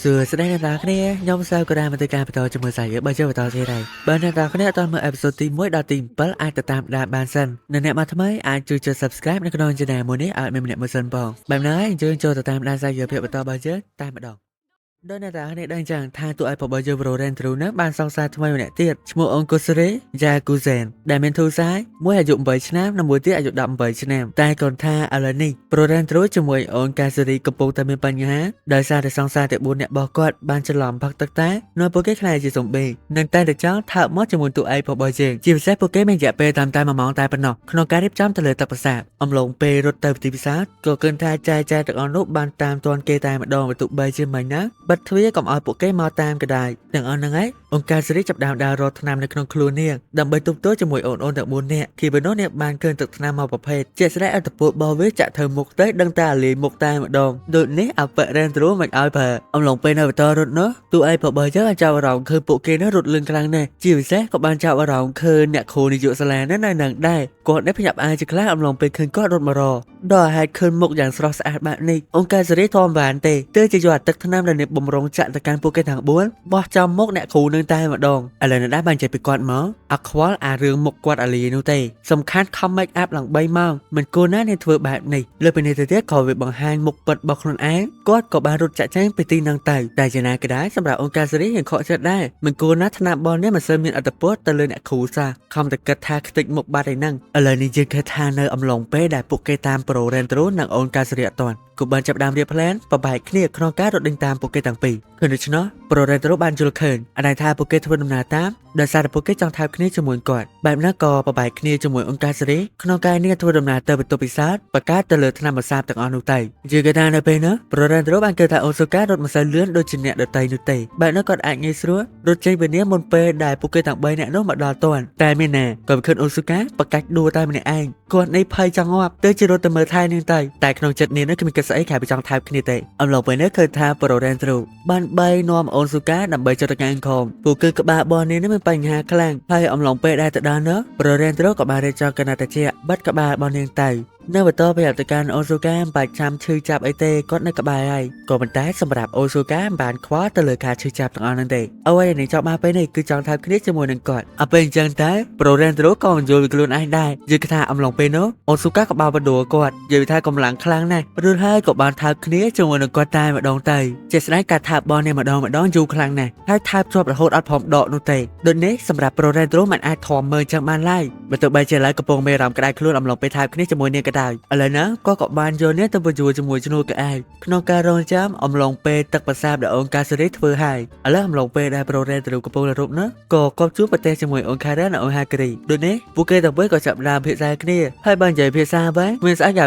សួស្តីអ្នកនរគ្នាខ្ញុំសើក៏បានមកទៅការបន្តជាមួយសាយបើជិះបន្តទៀតហើយបើអ្នកនរគ្នាអត់ទាន់មើលអេពីសូតទី1ដល់ទី7អាចទៅតាមដានបានសិនអ្នកមកថ្មីអាចជួយចុច Subscribe នៅក្នុង Channel មួយនេះឲ្យមានម្នាក់មើលសិនបងបែបហ្នឹងហើយអញ្ជើញចូលទៅតាមដានសាយភាពបន្តបើយើងតែម្ដងដោយអ្នកទាំងនេះដឹងចឹងថាតួឯករបស់យើង Valorant ទ្រូនឹងបានសង្សារថ្មីម្នាក់ទៀតឈ្មោះអង្គុសរេយ៉ាគូហ្សែនដែលមានធូរសាយមួយអាយុ8ឆ្នាំនិងមួយទៀតអាយុ18ឆ្នាំតែគាត់ថាឥឡូវនេះ Valorant ទ្រូជាមួយអង្គកាសេរីកំពុងតែមានបញ្ហាដោយសារតែសង្សារតែ4អ្នករបស់គាត់បានច្រឡំផឹកទឹកតែនៅពួកគេខ្លាចជាស៊ុំប៊ីនិងតែចង់ថើបមកជាមួយតួឯករបស់យើងជាពិសេសពួកគេមានរយៈពេលតាមតែ1ម៉ោងតែប៉ុណ្ណោះក្នុងការរៀបចំទៅលើទឹកប្រាសាទអំឡុងពេលរត់ទៅទីពិសាទក៏គិតថាចែទាំងអស់នោះបានតាមទាន់គេតែម្ដងបើទោះបីជាមិនណាបិទទ្វារកុំឲ្យពួកគេមកតាមក៏ដែរទាំងអស់ហ្នឹងឯងអង្គការសេរីចាប់ដើមដើររត់ថ្នាំនៅក្នុងខ្លួននាងដើម្បីទប់ទល់ជាមួយអូនទាំង4នាក់គីបេណូនាងបានឃើញទឹកថ្នាំមកប្រភេទជាស្ដែកអត្តពលរបស់វាចាក់ធ្វើមុខទៅដឹងតែលាយមុខតែម្ដងដូចនេះអបរ៉ែនទ្រូមិនឲ្យប្រើអំឡុងពេលនៅបន្តរត់នោះតួឯករបស់យើងអាចចាប់អារម្មណ៍ឃើញពួកគេនោះរត់លឿនខ្លាំងណាស់ជាពិសេសក៏បានចាប់អារម្មណ៍ឃើញអ្នកគ្រូនាយកសាលានៅនឹងដែរគាត់នេះភ្ញាក់ផ្អើលជាខ្លាំងអំឡុងពេលឃើញគាត់រត់មករដល់ហេតុឃើញមុខយ៉ាងស្រស់ស្អាតបែបនេះអង្គការសេរីធំបានទេទើបជាយកទឹកថ្នាំដែលនេះបំរុងចាក់ទៅកាន់ពួកគេទាំង4បោះចំមុខអ្នកគ្រូនឹងតែម្ដងឥឡូវនៅដែរបានចេះពីគាត់មកអខ្វល់អារឿងមុខគាត់អាលីនោះទេសំខាន់ខំ make up ឡើង3ម៉ោងមិនគួរណាអ្នកធ្វើបែបនេះលើពីនេះទៅទៀតក៏វាបង្ហាញមុខពិតរបស់ខ្លួនឯងគាត់ក៏បានរត់ចាក់ចែងពីទីនឹងទៅតែយ៉ាងណាក៏ដោយសម្រាប់អង្គការសេរីยังខកចិត្តដែរមិនគួរណាថ្នាំបននេះមិនសូវមានអត្តពលទៅលើអ្នកគ្រូសោះខំតែគិតថាខ្ទេចមុខបាត់ឯហ្នឹងឥឡូវនេះយើងគិតថានៅអំឡុងពេលដែលពួកគេតាមប្រូរ៉ែនទ្រូនិងអង្គការសេរីអត់ទាន់ក៏បានចាប់ដើមរៀបផ្លែនបបែកគ្នាក្នុងការរត់ដេញតាមពួកគេទាំងពីរគឺដូច្នោះប្រូរ៉ែនទ្រូបានយល់ឃើញអន័យថាពួកគេធ្វើដំណើរតាមដោយសារតែពួកគេចង់ថើបគ្នាជាមួយគាត់បែបហ្នឹងក៏បបែកគ្នាជាមួយអង្គការសេរីក្នុងការនេះធ្វើដំណើរទៅបន្ទប់ពិសោធន៍បង្កើតទៅលើថ្នាំម្សាបទាំងអស់នោះទៅជាគេថានៅពេលនោះប្រូរ៉ែនទ្រូបានគិតថាអូសូការរត់មិនសូវលឿនដូចជាអ្នកដទៃនោះទេបែបហ្នឹងគាត់អាចងាយស្រួលរត់ចេញពីនេះមុនពេលដែលពួកគេទាំង3នាក់នោះមកដល់ទាន់តែមានណាក៏ឃើញអូសូកាប្រកាច់ដួលតែម្នាក់ឯងគាត់នេះភ័យចង់ងាប់ទៅជារត់ទៅមើលថែនាងទៅតែក្នុងចិត្តនាងនោះគ្មានគិតស្អីក្រៅពីចង់ថើបគ្នាទេអំឡុងពេលនេះឃើញថាប្រូរ៉ែនទ្រូបានបីនាំអូនស៊ូកាដើម្បីចុះទៅកាន់ខំពួកគឺក្បាលរបស់នាងនេះមានបញ្ហាខ្លាំងហើយអំឡុងពេលដែលទៅដល់នោះប្រូរ៉ែនទ្រូក៏បានរៀបចំកណ្ដាលត្រជាក់បិទក្បាលរបស់នាងទៅនៅបន្តពីអត្តការអូស៊ូកាបាច់ចាំឈឺចាប់អីទេគាត់នៅក្បែរហើយក៏ប៉ុន្តែសម្រាប់អូស៊ូកាបានខ្វល់ទៅលើការឈឺចាប់ទាំងអស់ហ្នឹងទេអ្វីដែលចង់បានពេលនេះគឺចង់ថើបគ្នាជាមួយនឹងគាត់អពេលអញ្ចឹងតែប្រូរ៉ែនទ្រូក៏យល់ខ្លួនឯងដែរយល់ថាអំឡុងពេលនោះអូស៊ូកាក៏បានបដូរគាត់និយាយថាកម្លាំងខ្លាំងណាស់ព្រោះហើយក៏បានថើបគ្នាជាមួយនឹងគាត់តែម្ដងទៅជាស្ដែងការថើបបននេះម្ដងយូរខ្លាំងណាស់ហើយថើបជាប់រហូតអត់ព្រមដកនោះទេដូចនេះសម្រាប់ប្រូរ៉ែនទ្រូមិនអាចធំមើលចឹងបានឡើយបើទោះបីជាឡើយកំពុងមានអារម្មណ៍ក្តៅខ្លួនអំឡុងពេលថើបគ្នាជាមួយនាងក៏ដោយឥឡូវហ្នឹងក៏បានយកនេះទៅបញ្យួរជាមួយឈ្នួលកៅអៅក្នុងការរងចាំអំឡុងពេលទឹកប្រសាបដែលអង្គការសេរីធ្វើឲ្យឥឡូវអំឡុងពេលដែលប្រូរ៉ែនទ្រូកំពុងរូបនោះក៏កប់ជួបប្រទេសជាមួយអង្គការនិងអង្គហាគ្រីដូចនេះពួកគេទាំងពីរក៏ចាប់ដើមភាសាគ្នាហើយបាននិយាយភាសាវិញមានស្អីយ៉ាង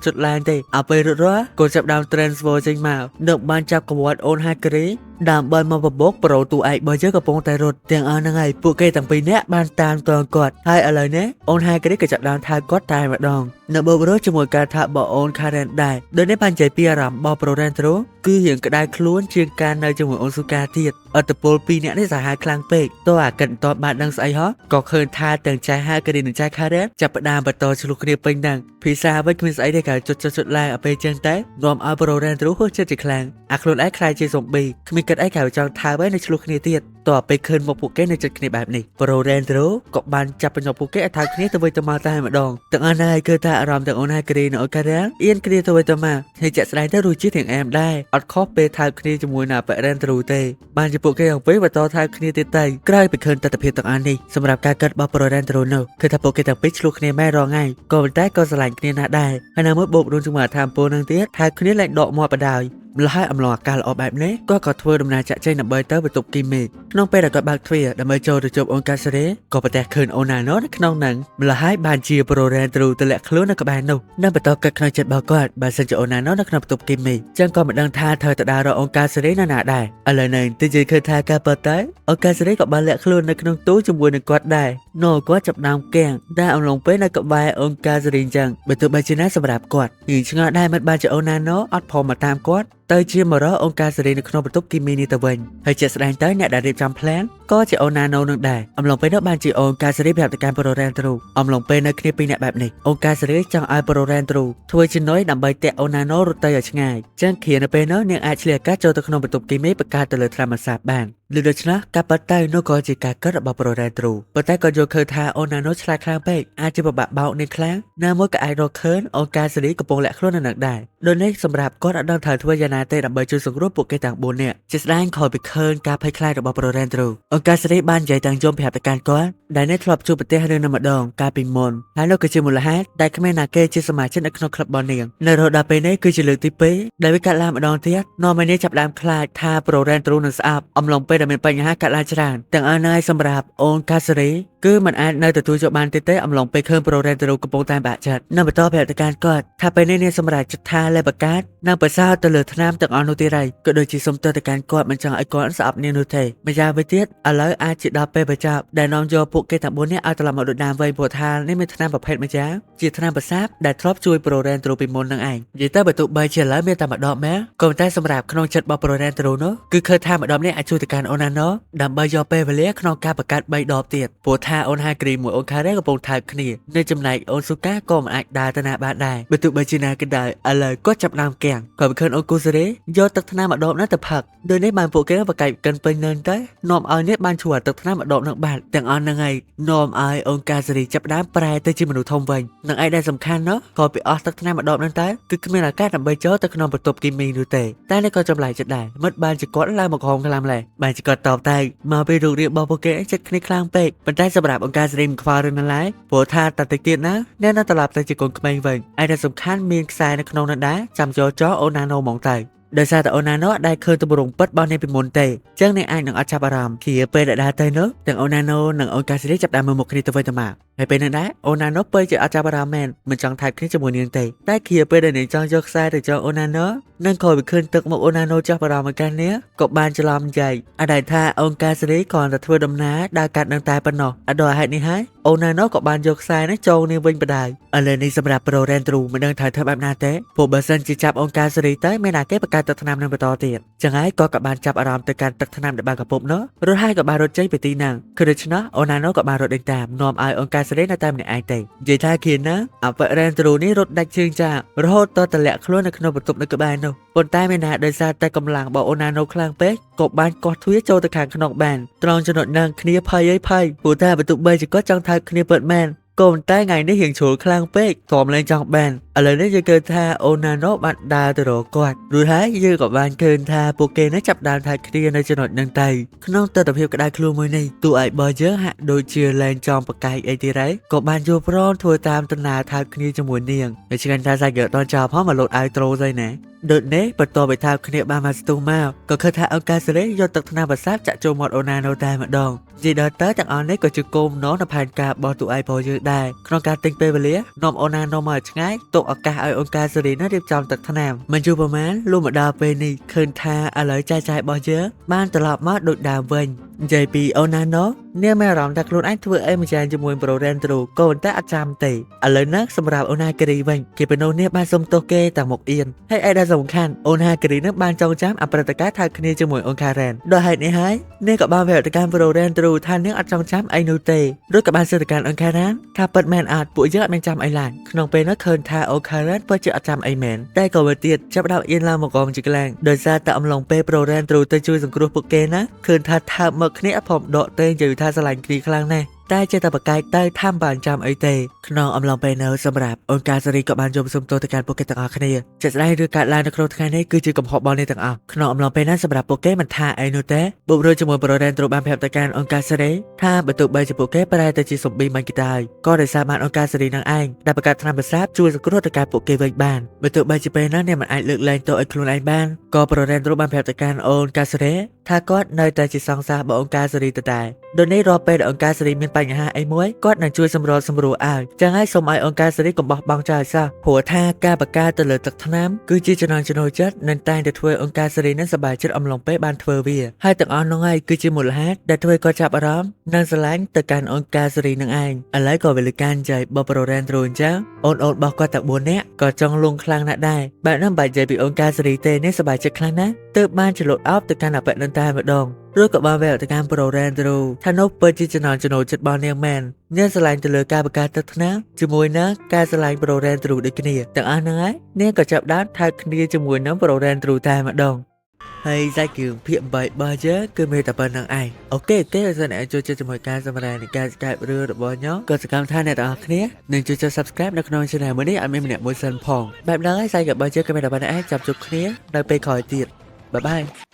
ជុតឡើងទេអពេលរត់រាក៏ចាប់ដើម transfer ចេញមកនឹងបានចាប់កវត្តអូនហាគ្រីដើម្បីមកបបោកប្រូទូឯករបស់យើងកំពុងតែរត់ទាំងអស់ហ្នឹងហើយពួកគេទាំងពីរនាក់បានតាមទាន់គាត់ហើយឥឡូវនេះអូនហាគ្រីក៏ចាប់ដើមថើបគាត់តែម្ដងនៅបបរោជាមួយការថើបរបស់អូនខារ៉ែនដែរដូចនេះបាននិយាយពីអារម្មណ៍របស់ប្រូរ៉ែនទ្រូគឺរៀងក្តៅខ្លួនជាងការនៅជាមួយអូនស៊ូកាទៀតអត្តពល2នាក់នេះសាហាវខ្លាំងពេកតោះអាកិនតបបានដឹងស្អីហោះក៏ឃើញថាទាំងចៃហាគ្រីនិងចៃខារ៉ែនចាប់ផ្ដើមបន្តឆ្លុះគ្នាពេញហ្នឹងភាសាវិញគ្មានស្អីទេក៏ជុតឡើងអពេលចឹងតែនាំឲ្យប្រូរ៉ែនទ្រូហួសចិត្តជាខ្លាំងអាខ្លួនឯងខ្លាចជាស៊ុំប៊ីគ្មានគិតអីក៏ចង់ថើបហើយនៅឆ្លុះគ្នាទៀតតើពេលឃើញមកពួកគេនៅចិត្តគ្នាបែបនេះប្រូរ៉ែនទ្រូក៏បានចាប់បញ្ញប់ពួកគេឲ្យថើបគ្នាទៅវិញទៅមកតែម្ដងទាំងអស់ហ្នឹងគឺថាអារម្មណ៍ទាំងអូនហាគ្រីនិងអូនការ៉ែលអៀនគ្នាទៅវិញទៅមកហើយចាក់ស្ដែងទៅរសជាតិទាំងអែមដែរអត់ខុសពេលថើបគ្នាជាមួយណាបរ៉ែនទ្រូទេបានជាពួកគេអង្គពេលបន្តថើបគ្នាទៀតទៅក្រោយពីឃើញទស្សនវិជ្ជាទាំងអស់នេះសម្រាប់ការកាត់របស់ប្រូរ៉ែនទ្រូនោះគឺថាពួកគេទាំងពីរឆ្លុះគ្នាមែនរងហើយក៏ប៉ុន្តែក៏ស្រឡាញ់គ្នាណាស់ដែរហើយណាមួយបូករួមជាមួយអាថាមពលនឹងទៀតថើបគ្នាលែងដកមាត់បដាយម្ល៉េះអំឡុងអាកាសល្អបែបនេះក៏ធ្វើដំណើរចាក់ចេញដើម្បីទៅបន្ទប់គីមីក្នុងពេលដែលគាត់បើកទ្វារដើម្បីចូលទៅជួបអូនកាសេរ៉េក៏ប្រទះឃើញអូនណាណូនៅក្នុងហ្នឹងម្ល៉េះហើយបានជាប្រូរ៉ែនទ្រូទម្លាក់ខ្លួននៅក្បែរនោះនិងបន្តកាត់ក្នុងចិត្តរបស់គាត់បើសិនជាអូនណាណូនៅក្នុងបន្ទប់គីមីចឹងក៏មិនដឹងថាត្រូវទៅដើររកអូនកាសេរ៉េនៅណាដែរឥឡូវនេះទីជិះឃើញថាការពិតទៅអូនកាសេរ៉េក៏បានលាក់ខ្លួននៅក្នុងទូជាមួយនឹងគាត់ដែរណូគាត់ចាប់ដើមគាំងដែលអំឡុងពេលនៅក្បែរអូនកាសេរ៉េចឹងបើទោះបីជាណាសម្រាប់គាត់និយាយឆ្ងល់ដែរមិនបានជាអូនណាណូអត់ព្រមមកតាមគាត់ ទៅជាមករកអង្គការសេរីនៅក្នុងបន្ទប់គីមីនេះទៅវិញហើយជាក់ស្ដែងទៅអ្នកដែលរៀបចំផ្លានក៏ជាអូនណាណូនឹងដែរអំឡុងពេលនោះបានជាអង្គការសេរីប្រាប់ទៅកាន់ប្រូរ៉ែនទ្រូអំឡុងពេលនៅគ្នាពីរអ្នកបែបនេះអង្គការសេរីចង់ឲ្យប្រូរ៉ែនទ្រូធ្វើជំនួយដើម្បីតាក់អូនណាណូរត់ទៅឲ្យឆ្ងាយចឹងគ្រានៅពេលនោះនាងអាចឆ្លៀតឱកាសចូលទៅក្នុងបន្ទប់គីមីបង្កើតទៅលើថ្នាំអាសាបានឬដូច្នេះការប៉ັດទៅនោះក៏ជាការកើតរបស់ប្រូរ៉ែនទ្រូប៉ុន្តែក៏យល់ឃើញថាអូនណាណូឆ្លាតខ្លាំងពេកអាចជាពិបាកបោកនាងខ្លាំងណាមួយក៏អាចរកឃើញអង្គការសេរីកំពុងលាក់ខ្លួននៅនឹងដែរដូចនេះសម្រាប់គាត់អត់ដឹងត្រូវធ្វើយ៉ាងណាទេដើម្បីជួយសង្គ្រោះពួកគេទាំង4នាក់ជាស្ដែងខលពីឃើញការភ័យខ្លាចរបស់ប្រូរ៉ែនទ្រូអង្គការសេរីបាននិយាយទាំងយំប្រាប់ទៅកាន់គាត់ដែលនេះធ្លាប់ជួបប្រទេសរឿងនៅម្ដងកាលពីមុនហើយនោះគឺជាមូលហេតុដែលគ្មានណាគេជាសមាជិកនៅក្នុងក្លឹបរបស់នាងនៅរហូតដល់ពេលនេះគឺជាលើកទី2ដែលវាកាត់ឡើងម្ដងទៀតនាំឲ្យនាងចាប់ដើមខ្លាចថាប្រូរ៉ែនទ្រូនឹងស្អប់អំឡុងពេលដែលមានបញ្ហាកាត់ឡើងច្រើនទាំងអស់នេះសម្រាប់អង្គការសេរីគឺมันអាចនៅទទួលយកបានទេអំឡុងពេលឃើញប្រូរ៉ែនទ្រូកំពុងតែបាក់ចិត្តនៅបន្តប្រាប់ទៅកាន់គាត់ថាពេលនេះនាងសម្រាប់ចិត្តថាលេបកាតនិងប្រសើរទៅលើថ្នាំទាំងអស់នោះទៀតហើយក៏ដូចជាសុំទៅកាន់គាត់មិនចង់ឲ្យគាត់ស្អប់នាងនោះទេម្យ៉ាងវិញទៀតឥឡូវអាចជាដល់ពេលបញ្ចប់ដែលនាំយកពួកគេទាំង4នាក់ឲ្យត្រឡប់មកដូចដើមវិញព្រោះថានេះមានថ្នាំប្រភេទម្យ៉ាងជាថ្នាំប្រសាទដែលធ្លាប់ជួយប្រូរ៉ែនទ្រូពីមុននឹងឯងនិយាយទៅបើទោះបីជាឥឡូវមានតែម្ដងមែនក៏តែសម្រាប់ក្នុងចិត្តរបស់ប្រូរ៉ែនទ្រូនោះគឺឃើញថាម្ដងនេះអាចជួយទៅកាន់អូនណាណូដើម្បីយកពេលវេលាក្នុងការបង្កើត3ដបទៀតព្រោះថាអូនហាគ្រីមួយអូនខារ៉េកំពុងថើបគ្នានៅចំណែកអូនស៊ូកាក៏មិនអាចដើរទៅណាបានដែរបើទោះបីជាណាក៏ដោយឥឡូវគាត់ចាប់ដើមគាំងក៏ឃើញអូនគូសេរីយកទឹកថ្នាំម្ដងនោះទៅផឹកដូចនេះបានពួកគេបកកាយកិនពេញនឹងទៅនាំឲ្យនេះបានជួយទឹកថ្នាំម្ដងនោះបាត់ទាំងអស់ហ្នឹងហើយនាំឲ្យអង្គការសេរីចាប់ដើមប្រែទៅជាមនុស្សធំវិញនឹងឯដែលសំខាន់នោះក៏ពីអស់ទឹកថ្នាំម្ដងនោះទៅគឺគ្មានឱកាសដើម្បីចូលទៅក្នុងបន្ទប់គីមីនោះទេតែនេះក៏ចម្លែកចិត្តដែរមិត្តបានជាគាត់ឡើងមកក្រោមខ្លាំងម្ល៉េះបានជាគាត់តបតែមកពីរូបរាងរបស់ពួកគេចិត្តគ្នាខ្លាំងពេកប៉ុន្តែសម្រាប់អង្គការសេរីមិនខ្វល់រឿងណាឡើយព្រោះថាតតិចទៀតណាអ្នកនៅត្រឡប់ទៅជាកូនក្មេងវិញឯដែលសំខាន់មានខ្សែនៅក្នុងនោះដែរចាំយកចោអូណាណូហ្មងទៅដោយសារតែអូណាណូដែលឃើញទម្រង់ពិតរបស់នាងពីមុនទេចឹងនាងអាចនឹងអត់ចាប់អារម្មណ៍ជាពេលដែលដើរទៅនោះទាំងអូណាណូនិងអង្គការសេរីចាប់ដើមមើលមុខគ្នាទៅវិញទៅមកហើយពេលនោះដែរអូណាណូពេលជាអត់ចាប់អារម្មណ៍មែនមិនចង់ថែបគ្នាជាមួយនាងទេតែគ្រាពេលដែលនាងចង់យកខ្សែទៅចងអូណាណូនឹងក៏វាឃើញទឹកមកអូណាណូចាប់អារម្មណ៍មកកាន់នាងក៏បានច្រឡំនិយាយអត់ដែលថាអង្គការសេរីគ្រាន់តែធ្វើដំណើរដើរកាត់នឹងតែប៉ុណ្ណោះអត់ដល់ហេតុនេះហើយអូណាណូក៏បានយកខ្សែនេះចូលនាងវិញបដៅឥឡូវនេះសម្រាប់ប្រូរ៉ែនទ្រូមិនដឹងត្រូវធ្វើបែបណាទេព្រោះបើសិនជាចាប់អង្គការសេរីទៅមានណាគេបង្កើតទឹកថ្នាំនឹងបន្តទៀតចឹងហើយក៏បានចាប់អារម្មណ៍ទៅកាន់ទឹកថ្នាំដែលបានកំពុងនោះរត់ហើយក៏បានរត់ចេញពីទីហ្នឹងគឺដូច្នោះអូណាណូក៏បានរត់ដេញតាមនាំឲ្យអង្គការសេរីនៅតែម្នាក់ឯងទេនិយាយថាគៀនណាអបរ៉ែនទ្រូនេះរត់ដាច់ជើងចារហូតតទម្លាក់ខ្លួននៅក្នុងបន្ទប់នៅក្បែរនោះប៉ុន្តែមានណាដោយសារតែកម្លាំងរបស់អូណាណូខ្លាំងពេកក៏បានកោះទ្វារចូលទៅខាងក្នុងបានត្រង់ចំណុចហ្នឹងគ្នាភ័យព្រោះតែបើទោះបីជាគាត់ចង់ថើបគ្នាពិតមែនក៏តែថ្ងៃនេះរៀងជ្រុលខ្លាំងពេកទ្រាំលែងចង់បានឥឡូវនេះយើងឃើញថាអូណាណូបានដើរទៅរកគាត់រួចហើយយើងក៏បានឃើញថាពួកគេនឹងចាប់ដើមថើបគ្នានៅចំណុចហ្នឹងទៅក្នុងទស្សនវិជ្ជាក្តៅខ្លួនមួយនេះទូឲ្យបើយើងហាក់ដូចជាលែងចង់ប្រកែកអីទៀតហើយក៏បានយល់ព្រមធ្វើតាមដំណើរថើបគ្នាជាមួយនាងហើយឆ្ងាញ់ថាសាច់យកតនចោលផងមកលោតឲ្យត្រូស្អីណាដូចនេះបន្ទាប់ពីថើបគ្នាបានមកស្ទុះមកក៏ឃើញថាអង្គការសេរីយកទឹកថ្នាំប្រសាទចាក់ចូលមាត់អូណាណូតែម្ដងនិយាយដល់ទៅទាំងអស់នេះក៏ជាគោលបំណងនៃផែនការរបស់ទូឯងរបស់យើងដែរក្នុងការទិញពេលវេលានាំអូណាណូមកឆ្ងាយទុកឱកាសឲ្យអង្គការសេរីនោះរៀបចំទឹកថ្នាំមិនយូរប្រហែលលុះមកដល់ពេលនេះឃើញថាឥឡូវចាយរបស់យើងបានត្រឡប់មកដូចដើមវិញនិយាយពីអូណាណូនាងមានអារម្មណ៍ថាខ្លួនឯងធ្វើអីមួយយ៉ាងជាមួយប្រូរ៉ែនទ្រូក៏ប៉ុន្តែអត់ចាំទេឥឡូវនេះសម្រាប់អូណាគ្រីវិញគេបណូនេះបានសុំទោសគេតែមកអៀនហើយឯដែលសំខាន់អូណាគ្រីនឹងបានចងចាំអប្រិតការថើបគ្នាជាមួយអូនខារ៉ែនដោយហេតុនេះហើយនាងក៏បានវិវត្តកម្មប្រូរ៉ែនទ្រូថានាងអត់ចងចាំអីនោះទេឬក៏បានសើទៅកាន់អូនខារ៉ែនថាពិតមែនអត់ពួកយើងអត់មានចាំអីឡើយក្នុងពេលនោះឃើញថាអូនខារ៉ែនពិតជាអត់ចាំអីមែនតែក៏វាទៀតចាប់ដើមអៀនឡើងមកកងជាក្លែងដោយសារតែអំឡុងពេលប្រូរ៉ែនទ្រូទៅជួយសង្គ្រោះពួកគេណាឃើញថាថើបមកគ្នាអត់ផងដកទេនិយាយថាស្រឡាញ់គ្នាខ្លាំងណាស់តែចេះតែបកាយទៅថាំបានចាំអីទេក្នុងអំឡុងពេលនៅសម្រាប់អង្គការសេរីក៏បានយកសុំទោសទៅកាន់ពួកគេទាំងអស់គ្នាជាក់ស្ដែងឬកាត់ឡើងនៅក្នុងថ្ងៃនេះគឺជាកំហុសរបស់អ្នកទាំងអស់ក្នុងអំឡុងពេលนั้นសម្រាប់ពួកគេមិនថាអីនោះទេបុគ្គលជាមួយប្រូរ៉ែនត្រូវបានប្រាប់ទៅកាន់អង្គការសេរីថាបើទោះបីជាពួកគេប្រែទៅជាស៊ុំប៊ីមិនគេដែរក៏ដោយសារបានអង្គការសេរីនឹងឯងដែលបង្កើតថ្នាំប្រសាទជួយសង្គ្រោះទៅកាន់ពួកគេវិញបានបើទោះបីជាពេលนั้นអ្នកមិនអាចលើកលែងទោសឲ្យខ្លួនឯងបានក៏ប្រូរ៉ែនត្រូវបានប្រាប់ទៅកាន់អង្គការសេរីថាគាត់នៅតែជាសង្សាររបស់អង្គការសេរីទៅដែរដូចនេះរាល់ពេលដែលអង្គការសេរីមាន បញ្ហាអីមួយគាត់នឹងជួយសម្រួលឲ្យចឹងហើយសូមឲ្យអង្គការសេរីកុំបោះបង់ចោលសោះព្រោះថាការបង្ការទៅលើទឹកថ្នាំគឺជាចំណងចំណូលចិត្តនិងតែងតែធ្វើអង្គការសេរីនឹងសប្បាយចិត្តអំឡុងពេលបានធ្វើវាហើយទាំងអស់នោះហើយគឺជាមូលហេតុដែលធ្វើគាត់ចាប់អារម្មណ៍និងស្រឡាញ់ទៅកាន់អង្គការសេរីនឹងឯងឥឡូវក៏វាលើការនិយាយបបរ៉ែនដ្រូអញ្ចឹងអូនរបស់គាត់តែ4នាក់ក៏ចង់លងខ្លាំងណាស់ដែរបែបហ្នឹងបើនិយាយពីអង្គការសេរីទេនេះសប្បាយចិត្តខ្លាំងណាស់ទើបបានចលត់អោបទៅកាន់អបិនឹងតែម្ដងឬក៏បានវេទៅកាន់ប្រូរ៉ែនដ្រូថានោះពិតជាចំណងចំណូលចិត្តរបស់នាងមែននាងស្រឡាញ់ទៅលើការបង្កើតទឹកថ្នាំជាមួយនឹងការស្រឡាញ់ប្រូរ៉ែនដ្រូដូចគ្នាទាំងអស់ហ្នឹងហើយនាងក៏ចាប់ដើមថើបគ្នាជាមួយនឹងប្រូរ៉ែនដ្រូតែម្ដងហើយសាច់គ្រឿងភាគ8របស់យើងគឺមានតែប៉ុណ្្នឹងឯងអូខេបើសិនអ្នកចូលចិត្តជាមួយការសម្ដែងនៃការស្កាយរឿងរបស់ខ្ញុំក៏សកម្មថាអ្នកទាំងអស់គ្នានឹងជួយចុច Subscribe នៅក្នុង Channel មួយនេះឲ្យមានម្នាក់មួយសិនផងបែបហ្នឹងហើយសាច់របស់យើងក៏មានតែប៉ុណ្្នឹងឯងចាប់ជួបគ្នានៅពេលក្រោយទៀតបាយបាយ